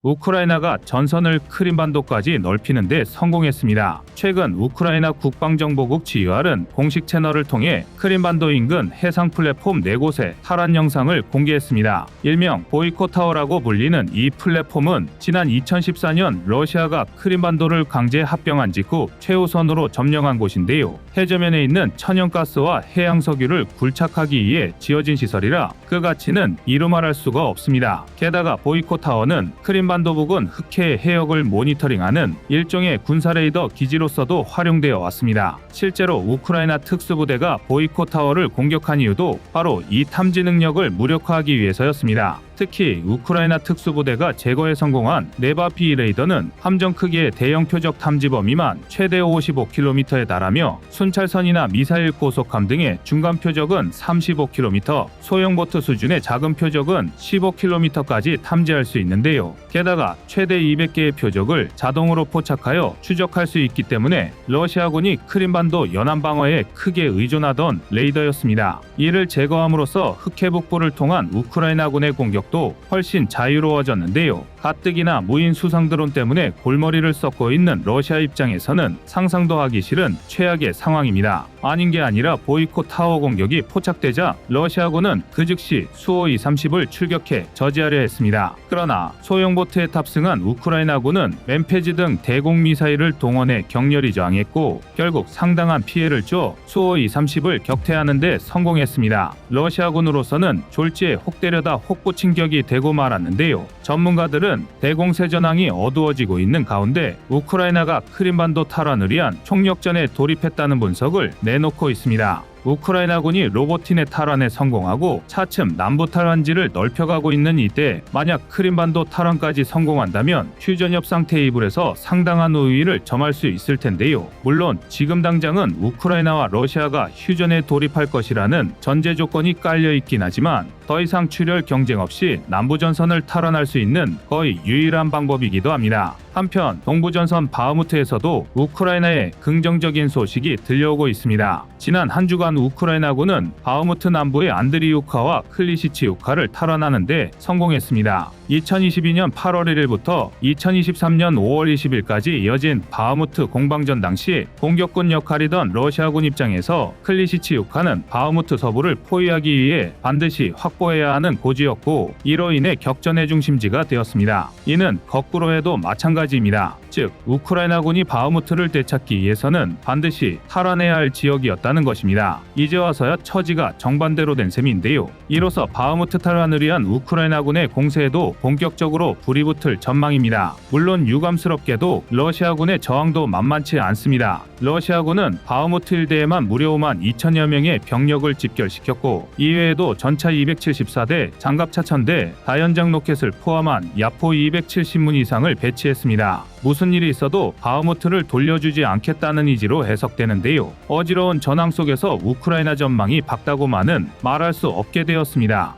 우크라이나가 전선을 크림반도까지 넓히는 데 성공했습니다. 최근 우크라이나 국방정보국 GUR은 공식 채널을 통해 크림반도 인근 해상 플랫폼 4곳의 탈환 영상을 공개했습니다. 일명 보이콧타워라고 불리는 이 플랫폼은 지난 2014년 러시아가 크림반도를 강제 합병한 직후 최우선으로 점령한 곳인데요. 해저면에 있는 천연가스와 해양석유를 굴착하기 위해 지어진 시설이라 그 가치는 이루 말할 수가 없습니다. 게다가 보이콧타워는 크림반도 부근 흑해 해역을 모니터링하는 일종의 군사 레이더 기지로서도 활용되어 왔습니다. 실제로 우크라이나 특수부대가 보이콧타워를 공격한 이유도 바로 이 탐지 능력을 무력화하기 위해서였습니다. 특히 우크라이나 특수부대가 제거에 성공한 네바피 레이더는 함정 크기의 대형 표적 탐지 범위만 최대 55km에 달하며 순찰선이나 미사일 고속함 등의 중간 표적은 35km, 소형 보트 수준의 작은 표적은 15km까지 탐지할 수 있는데요. 게다가 최대 200개의 표적을 자동으로 포착하여 추적할 수 있기 때문에 러시아군이 크림반도 연안 방어에 크게 의존하던 레이더였습니다. 이를 제거함으로써 흑해 북부를 통한 우크라이나군의 공격도 훨씬 자유로워졌는데요. 가뜩이나 무인 수상 드론 때문에 골머리를 썩고 있는 러시아 입장에서는 상상도 하기 싫은 최악의 상황입니다. 아닌 게 아니라 보이콧 타워 공격이 포착되자 러시아군은 그 즉시 수호이 30을 출격해 저지하려 했습니다. 그러나 소형 보트에 탑승한 우크라이나군은 맨페지 등 대공 미사일을 동원해 격렬히 저항했고 결국 상당한 피해를 줘 수호이 30을 격퇴하는 데 성공했습니다. 러시아군으로서는 졸지에 혹대려다 혹부침격이 되고 말았는데요. 전문가들은 대공세 전황이 어두워지고 있는 가운데 우크라이나가 크림반도 탈환을 위한 총력전에 돌입했다는 분석을 내놓고 있습니다. 우크라이나군이 로보틴의 탈환에 성공하고 차츰 남부 탈환지를 넓혀가고 있는 이때 만약 크림반도 탈환까지 성공한다면 휴전 협상 테이블에서 상당한 우위를 점할 수 있을 텐데요. 물론 지금 당장은 우크라이나와 러시아가 휴전에 돌입할 것이라는 전제 조건이 깔려 있긴 하지만 더 이상 출혈 경쟁 없이 남부전선을 탈환할 수 있는 거의 유일한 방법이기도 합니다. 한편 동부전선 바흐무트에서도 우크라이나의 긍정적인 소식이 들려오고 있습니다. 지난 한 주간 우크라이나군은 바흐무트 남부의 안드리우카와 클리시치우카를 탈환하는데 성공했습니다. 2022년 8월 1일부터 2023년 5월 20일까지 이어진 바흐무트 공방전 당시 공격군 역할이던 러시아군 입장에서 클리시치우카는 바흐무트 서부를 포위하기 위해 반드시 확보해야 하는 고지였고 이로 인해 격전의 중심지가 되었습니다. 이는 거꾸로 해도 마찬가지입니다. 즉 우크라이나군이 바흐무트를 되찾기 위해서는 반드시 탈환해야 할 지역이었다는 것입니다. 이제 와서야 처지가 정반대로 된 셈인데요. 이로써 바흐무트 탈환을 위한 우크라이나군의 공세에도 본격적으로 불이 붙을 전망입니다. 물론 유감스럽게도 러시아군의 저항도 만만치 않습니다. 러시아군은 바흐무트 일대에만 무려 5만 2천여 명의 병력을 집결시켰고 이외에도 전차 274대, 장갑차 1000대, 다연장 로켓을 포함한 야포 270문 이상을 배치했습니다. 무슨 일이 있어도 바흐무트를 돌려주지 않겠다는 의지로 해석되는데요. 어지러운 전황 속에서 우크라이나 전망이 밝다고만은 말할 수 없게 되었습니다.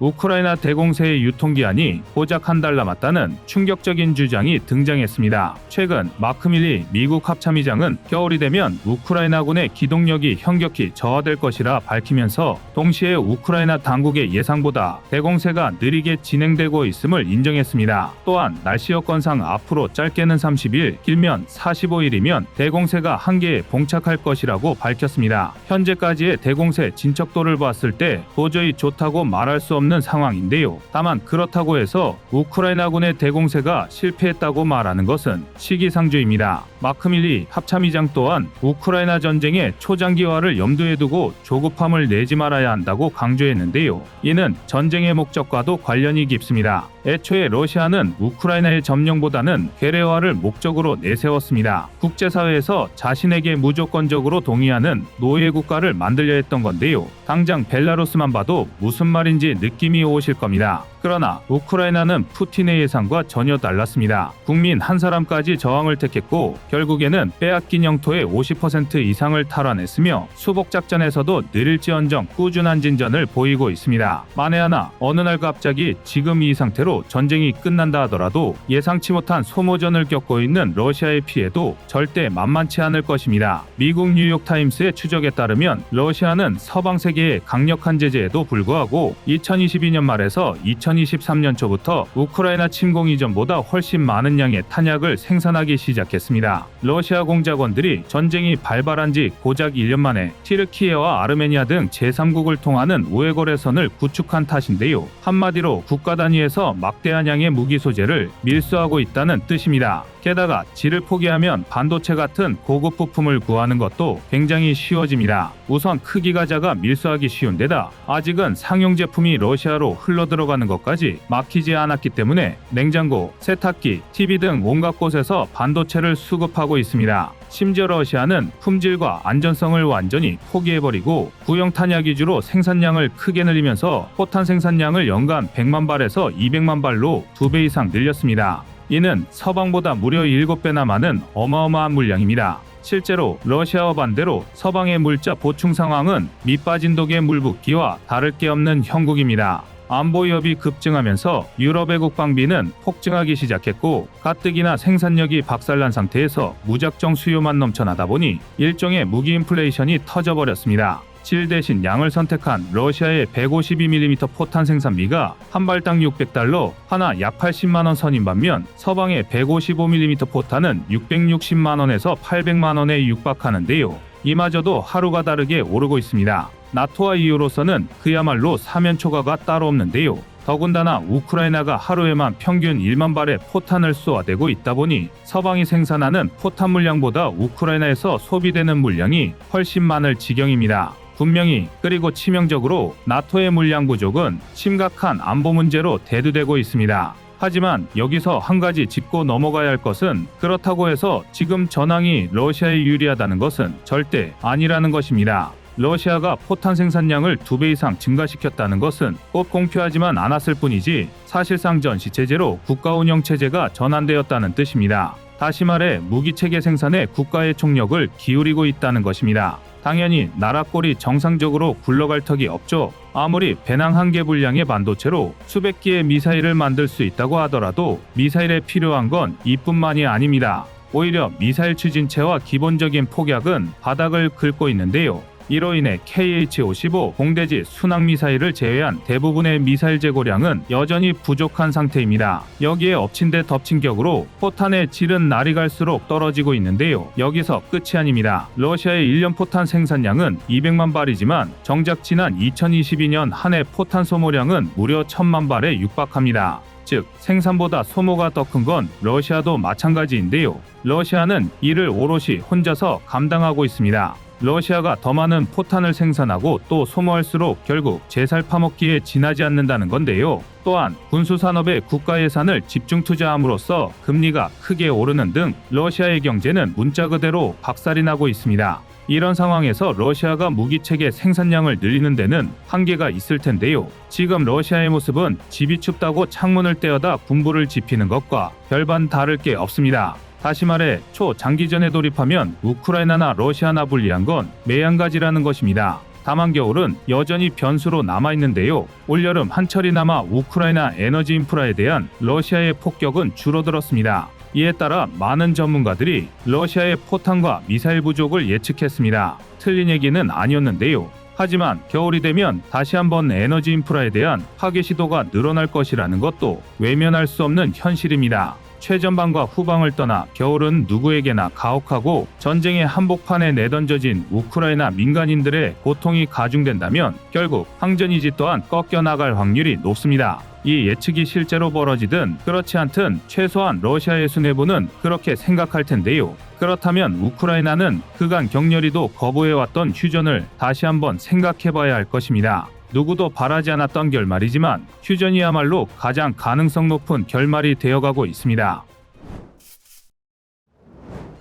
우크라이나 대공세의 유통기한이 고작 한 달 남았다는 충격적인 주장이 등장했습니다. 최근 마크 밀리 미국 합참의장은 겨울이 되면 우크라이나군의 기동력이 현격히 저하될 것이라 밝히면서 동시에 우크라이나 당국의 예상보다 대공세가 느리게 진행되고 있음을 인정했습니다. 또한 날씨 여건상 앞으로 짧게는 30일, 길면 45일이면 대공세가 한계에 봉착할 것이라고 밝혔습니다. 현재까지의 대공세 진척도를 봤을 때 도저히 좋다고 말할 수 없는 상황인데요. 다만 그렇다고 해서 우크라이나군의 대공세가 실패했다고 말하는 것은 시기상조입니다. 마크 밀리 합참의장 또한 우크라이나 전쟁의 초장기화를 염두에 두고 조급함을 내지 말아야 한다고 강조했는데요. 이는 전쟁의 목적과도 관련이 깊습니다. 애초에 러시아는 우크라이나의 점령보다는 괴뢰화를 목적으로 내세웠습니다. 국제사회에서 자신에게 무조건적으로 동의하는 노예 국가를 만들려 했던 건데요. 당장 벨라루스만 봐도 무슨 말인지 느낌이 오실 겁니다. 그러나 우크라이나는 푸틴의 예상과 전혀 달랐습니다. 국민 한 사람까지 저항을 택했고 결국에는 빼앗긴 영토의 50% 이상을 탈환했으며 수복작전에서도 느릴지언정 꾸준한 진전을 보이고 있습니다. 만에 하나 어느 날 갑자기 지금 이 상태로 전쟁이 끝난다 하더라도 예상치 못한 소모전을 겪고 있는 러시아의 피해도 절대 만만치 않을 것입니다. 미국 뉴욕타임스의 추적에 따르면 러시아는 서방 세계의 강력한 제재에도 불구하고 2022년 말에서 2023 2023년 초부터 우크라이나 침공 이전보다 훨씬 많은 양의 탄약을 생산하기 시작했습니다. 러시아 공작원들이 전쟁이 발발한 지 고작 1년 만에 티르키예와 아르메니아 등 제3국을 통하는 우회거래선을 구축한 탓인데요. 한마디로 국가 단위에서 막대한 양의 무기 소재를 밀수하고 있다는 뜻입니다. 게다가 질을 포기하면 반도체 같은 고급 부품을 구하는 것도 굉장히 쉬워집니다. 우선 크기가 작아 밀수하기 쉬운 데다 아직은 상용 제품이 러시아로 흘러들어가는 것까지 막히지 않았기 때문에 냉장고, 세탁기, TV 등 온갖 곳에서 반도체를 수급하고 있습니다. 심지어 러시아는 품질과 안전성을 완전히 포기해버리고 구형 탄약 위주로 생산량을 크게 늘리면서 포탄 생산량을 연간 100만 발에서 200만 발로 2배 이상 늘렸습니다. 이는 서방보다 무려 7배나 많은 어마어마한 물량입니다. 실제로 러시아와 반대로 서방의 물자 보충 상황은 밑빠진 독의 물붓기와 다를 게 없는 형국입니다. 안보 위협이 급증하면서 유럽의 국방비는 폭증하기 시작했고 가뜩이나 생산력이 박살난 상태에서 무작정 수요만 넘쳐나다 보니 일종의 무기 인플레이션이 터져버렸습니다. 질 대신 양을 선택한 러시아의 152mm 포탄 생산비가 한 발당 600달러, 하나 약 80만원 선인 반면 서방의 155mm 포탄은 660만원에서 800만원에 육박하는데요. 이마저도 하루가 다르게 오르고 있습니다. 나토와 EU로서는 그야말로 사면초가가 따로 없는데요. 더군다나 우크라이나가 하루에만 평균 1만 발의 포탄을 쏘아대고 있다 보니 서방이 생산하는 포탄 물량보다 우크라이나에서 소비되는 물량이 훨씬 많을 지경입니다. 분명히 그리고 치명적으로 나토의 물량 부족은 심각한 안보 문제로 대두되고 있습니다. 하지만 여기서 한 가지 짚고 넘어가야 할 것은 그렇다고 해서 지금 전황이 러시아에 유리하다는 것은 절대 아니라는 것입니다. 러시아가 포탄 생산량을 2배 이상 증가시켰다는 것은 꼭 공표하지만 않았을 뿐이지 사실상 전시체제로 국가 운영 체제가 전환되었다는 뜻입니다. 다시 말해 무기체계 생산에 국가의 총력을 기울이고 있다는 것입니다. 당연히 나라 꼴이 정상적으로 굴러갈 턱이 없죠. 아무리 배낭 한 개 분량의 반도체로 수백 개의 미사일을 만들 수 있다고 하더라도 미사일에 필요한 건 이뿐만이 아닙니다. 오히려 미사일 추진체와 기본적인 폭약은 바닥을 긁고 있는데요. 이로 인해 KH-55 공대지 순항미사일을 제외한 대부분의 미사일 재고량은 여전히 부족한 상태입니다. 여기에 엎친 데 덮친 격으로 포탄의 질은 날이 갈수록 떨어지고 있는데요. 여기서 끝이 아닙니다. 러시아의 1년 포탄 생산량은 200만 발이지만 정작 지난 2022년 한 해 포탄 소모량은 무려 1000만 발에 육박합니다. 즉 생산보다 소모가 더 큰 건 러시아도 마찬가지인데요. 러시아는 이를 오롯이 혼자서 감당하고 있습니다. 러시아가 더 많은 포탄을 생산하고 또 소모할수록 결국 제살 파먹기에 지나지 않는다는 건데요. 또한 군수산업에 국가 예산을 집중 투자함으로써 금리가 크게 오르는 등 러시아의 경제는 문자 그대로 박살이 나고 있습니다. 이런 상황에서 러시아가 무기체계 생산량을 늘리는 데는 한계가 있을 텐데요. 지금 러시아의 모습은 집이 춥다고 창문을 떼어다 군부를 지피는 것과 별반 다를 게 없습니다. 다시 말해 초장기전에 돌입하면 우크라이나나 러시아나 불리한 건 매한가지라는 것입니다. 다만 겨울은 여전히 변수로 남아있는데요. 올여름 한철이 남아 우크라이나 에너지 인프라에 대한 러시아의 폭격은 줄어들었습니다. 이에 따라 많은 전문가들이 러시아의 포탄과 미사일 부족을 예측했습니다. 틀린 얘기는 아니었는데요. 하지만 겨울이 되면 다시 한번 에너지 인프라에 대한 파괴 시도가 늘어날 것이라는 것도 외면할 수 없는 현실입니다. 최전방과 후방을 떠나 겨울은 누구에게나 가혹하고 전쟁의 한복판에 내던져진 우크라이나 민간인들의 고통이 가중된다면 결국 항전이지 또한 꺾여나갈 확률이 높습니다. 이 예측이 실제로 벌어지든 그렇지 않든 최소한 러시아의 수뇌부는 그렇게 생각할 텐데요. 그렇다면 우크라이나는 그간 격렬히도 거부해왔던 휴전을 다시 한번 생각해봐야 할 것입니다. 누구도 바라지 않았던 결말이지만 휴전이야말로 가장 가능성 높은 결말이 되어가고 있습니다.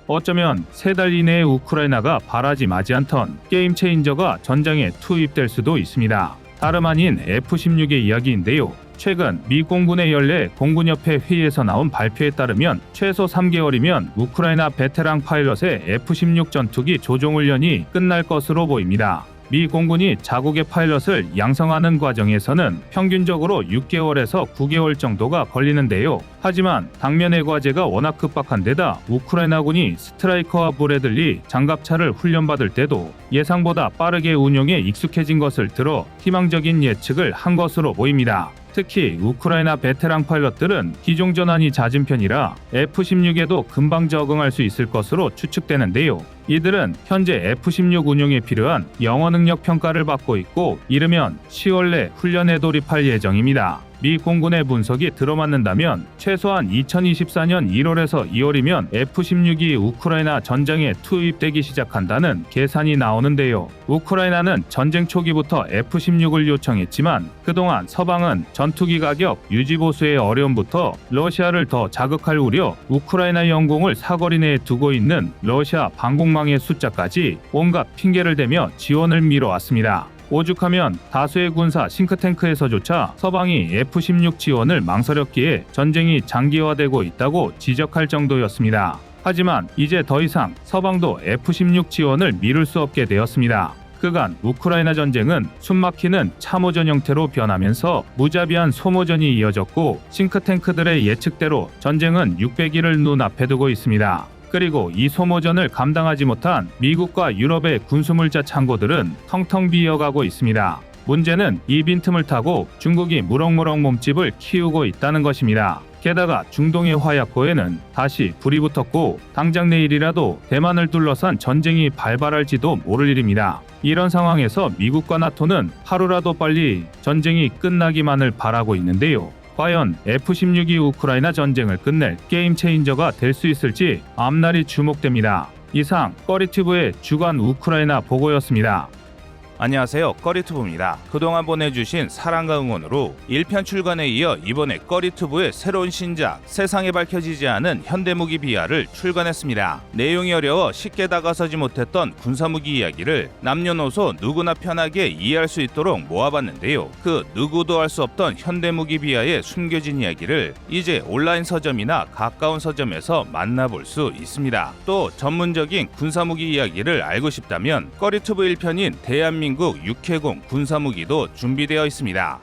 어쩌면 3달 이내에 우크라이나가 바라지 마지 않던 게임 체인저가 전장에 투입될 수도 있습니다. 다름 아닌 F-16의 이야기인데요. 최근 미 공군의 연례 공군협회 회의에서 나온 발표에 따르면 최소 3개월이면 우크라이나 베테랑 파일럿의 F-16 전투기 조종훈련이 끝날 것으로 보입니다. 미 공군이 자국의 파일럿을 양성하는 과정에서는 평균적으로 6개월에서 9개월 정도가 걸리는데요. 하지만 당면의 과제가 워낙 급박한 데다 우크라이나군이 스트라이커와 브래들리 장갑차를 훈련받을 때도 예상보다 빠르게 운용에 익숙해진 것을 들어 희망적인 예측을 한 것으로 보입니다. 특히 우크라이나 베테랑 파일럿들은 기종 전환이 잦은 편이라 F-16에도 금방 적응할 수 있을 것으로 추측되는데요. 이들은 현재 F-16 운용에 필요한 영어 능력 평가를 받고 있고 이르면 10월 내 훈련에 돌입할 예정입니다. 미 공군의 분석이 들어맞는다면 최소한 2024년 1월에서 2월이면 F-16이 우크라이나 전장에 투입되기 시작한다는 계산이 나오는데요. 우크라이나는 전쟁 초기부터 F-16을 요청했지만 그동안 서방은 전투기 가격 유지 보수의 어려움부터 러시아를 더 자극할 우려, 우크라이나 영공을 사거리 내에 두고 있는 러시아 방공망의 숫자까지 온갖 핑계를 대며 지원을 미뤄왔습니다. 오죽하면 다수의 군사 싱크탱크에서조차 서방이 F-16 지원을 망설였기에 전쟁이 장기화되고 있다고 지적할 정도였습니다. 하지만 이제 더 이상 서방도 F-16 지원을 미룰 수 없게 되었습니다. 그간 우크라이나 전쟁은 숨막히는 참호전 형태로 변하면서 무자비한 소모전이 이어졌고 싱크탱크들의 예측대로 전쟁은 600일을 눈앞에 두고 있습니다. 그리고 이 소모전을 감당하지 못한 미국과 유럽의 군수물자 창고들은 텅텅 비어가고 있습니다. 문제는 이 빈틈을 타고 중국이 무럭무럭 몸집을 키우고 있다는 것입니다. 게다가 중동의 화약고에는 다시 불이 붙었고 당장 내일이라도 대만을 둘러싼 전쟁이 발발할지도 모를 일입니다. 이런 상황에서 미국과 나토는 하루라도 빨리 전쟁이 끝나기만을 바라고 있는데요. 과연 F-16이 우크라이나 전쟁을 끝낼 게임 체인저가 될 수 있을지 앞날이 주목됩니다. 이상 꺼리튜브의 주간 우크라이나 보고였습니다. 안녕하세요, 꺼리투브입니다. 그동안 보내주신 사랑과 응원으로 1편 출간에 이어 이번에 꺼리투브의 새로운 신작 세상에 밝혀지지 않은 현대무기 비하를 출간했습니다. 내용이 어려워 쉽게 다가서지 못했던 군사무기 이야기를 남녀노소 누구나 편하게 이해할 수 있도록 모아봤는데요. 그 누구도 알 수 없던 현대무기 비하의 숨겨진 이야기를 이제 온라인 서점이나 가까운 서점에서 만나볼 수 있습니다. 또 전문적인 군사무기 이야기를 알고 싶다면 꺼리투브 1편인 대한민국 육해공 군사무기도 준비되어 있습니다.